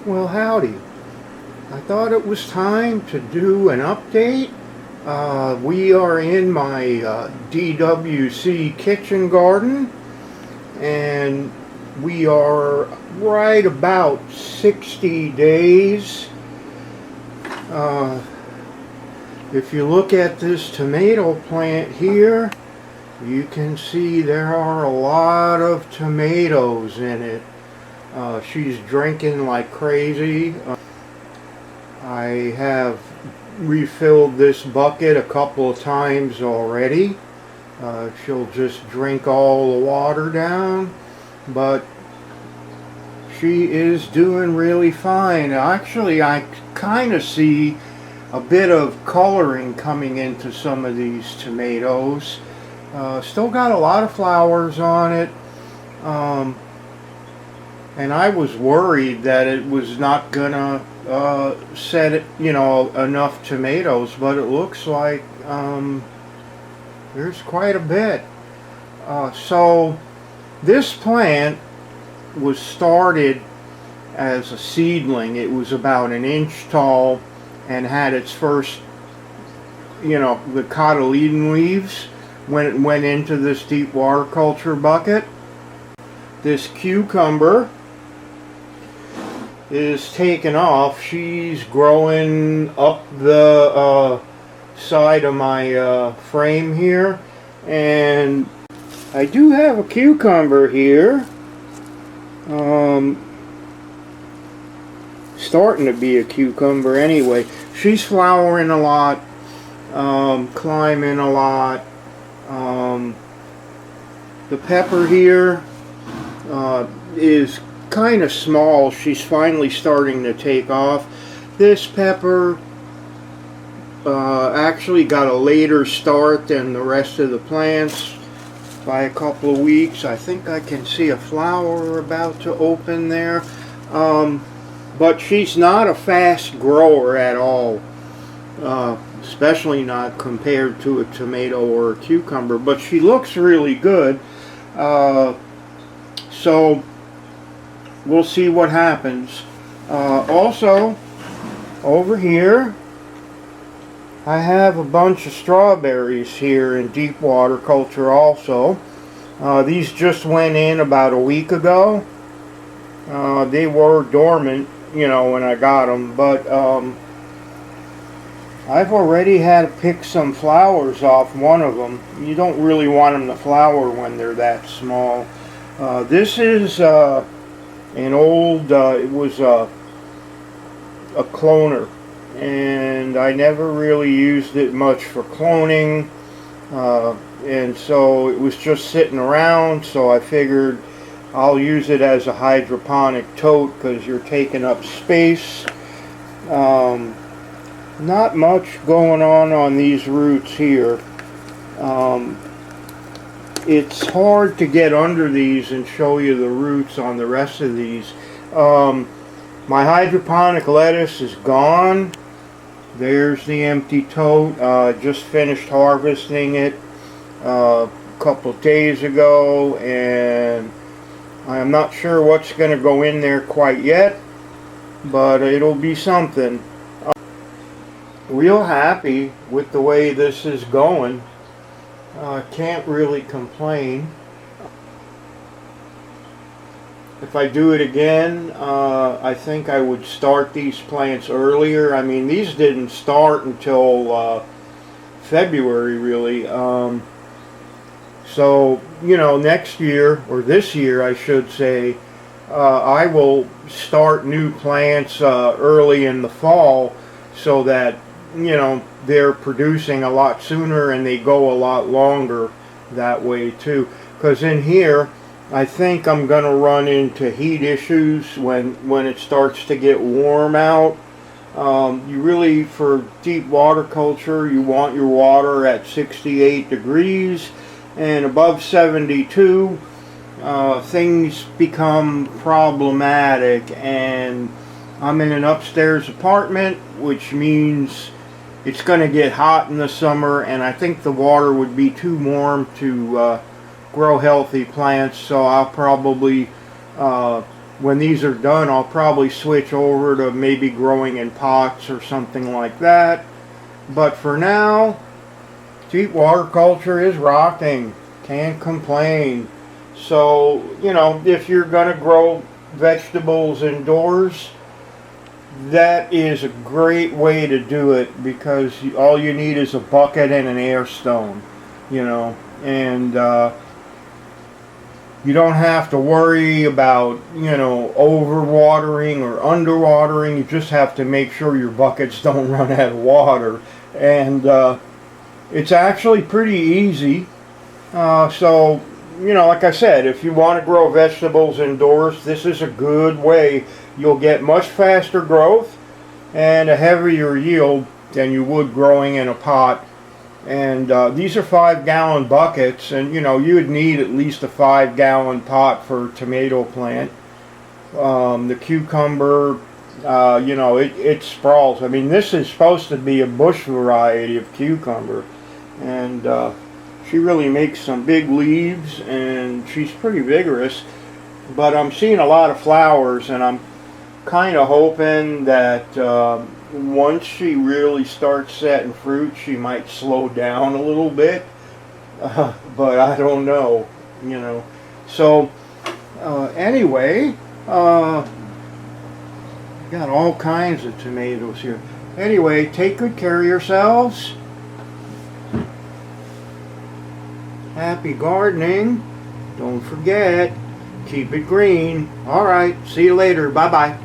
Well, howdy. I thought it was time to do an update. We are in my DWC kitchen garden, and we are right about 60 days. If you look at this tomato plant here, you can see there are a lot of tomatoes in it. She's drinking like crazy. I have refilled this bucket a couple of times already. She'll just drink all the water down, but she is doing really fine. Actually, I kind of see a bit of coloring coming into some of these tomatoes. Still got a lot of flowers on it. And I was worried that it was not gonna set it, enough tomatoes, but it looks like there's quite a bit. So this plant was started as a seedling. It was about an inch tall and had its first, the cotyledon leaves when it went into this deep water culture bucket. This cucumber is taken off. She's growing up the side of my frame here, and I do have a cucumber here, starting to be a cucumber anyway. She's flowering a lot, climbing a lot. The pepper here is kind of small. She's finally starting to take off. This pepper actually got a later start than the rest of the plants by a couple of weeks. I think I can see a flower about to open there, but she's not a fast grower at all, especially not compared to a tomato or a cucumber, but she looks really good. So we'll see what happens. Also, over here, I have a bunch of strawberries here in deep water culture also. These just went in about a week ago. They were dormant, when I got them, but I've already had to pick some flowers off one of them. You don't really want them to flower when they're that small. This is an old, it was a cloner, and I never really used it much for cloning, and so it was just sitting around, so I figured I'll use it as a hydroponic tote because you're taking up space. Not much going on these roots here. It's hard to get under these and show you the roots on the rest of these. My hydroponic lettuce is gone. There's the empty tote. Just finished harvesting it a couple of days ago, and I'm not sure what's going to go in there quite yet, but it'll be something. Real happy with the way this is going. Can't really complain. If I do it again, I think I would start these plants earlier. I mean, these didn't start until February, really. So, next year, or this year, I should say, I will start new plants early in the fall so that, they're producing a lot sooner and they go a lot longer that way too. Because in here, I think I'm going to run into heat issues when it starts to get warm out. You really, for deep water culture, you want your water at 68 degrees, and above 72, things become problematic. And I'm in an upstairs apartment, which means it's going to get hot in the summer, and I think the water would be too warm to grow healthy plants, so I'll probably when these are done, I'll probably switch over to maybe growing in pots or something like that. But for now, deep water culture is rocking. Can't complain. So, you know, if you're going to grow vegetables indoors, that is a great way to do it, because all you need is a bucket and an air stone, you know, and you don't have to worry about, you know, overwatering or underwatering. You just have to make sure your buckets don't run out of water, and it's actually pretty easy. So, you know, like I said, if you want to grow vegetables indoors, this is a good way. You'll get much faster growth and a heavier yield than you would growing in a pot. And these are 5-gallon buckets, and you know, you would need at least a 5-gallon pot for a tomato plant. The cucumber, you know, it sprawls. I mean, this is supposed to be a bush variety of cucumber, and she really makes some big leaves, and she's pretty vigorous. But I'm seeing a lot of flowers, and I'm kind of hoping that once she really starts setting fruit, she might slow down a little bit. But I don't know, you know. So anyway, got all kinds of tomatoes here. Anyway, take good care of yourselves. Happy gardening. Don't forget, keep it green. All right, see you later. Bye-bye.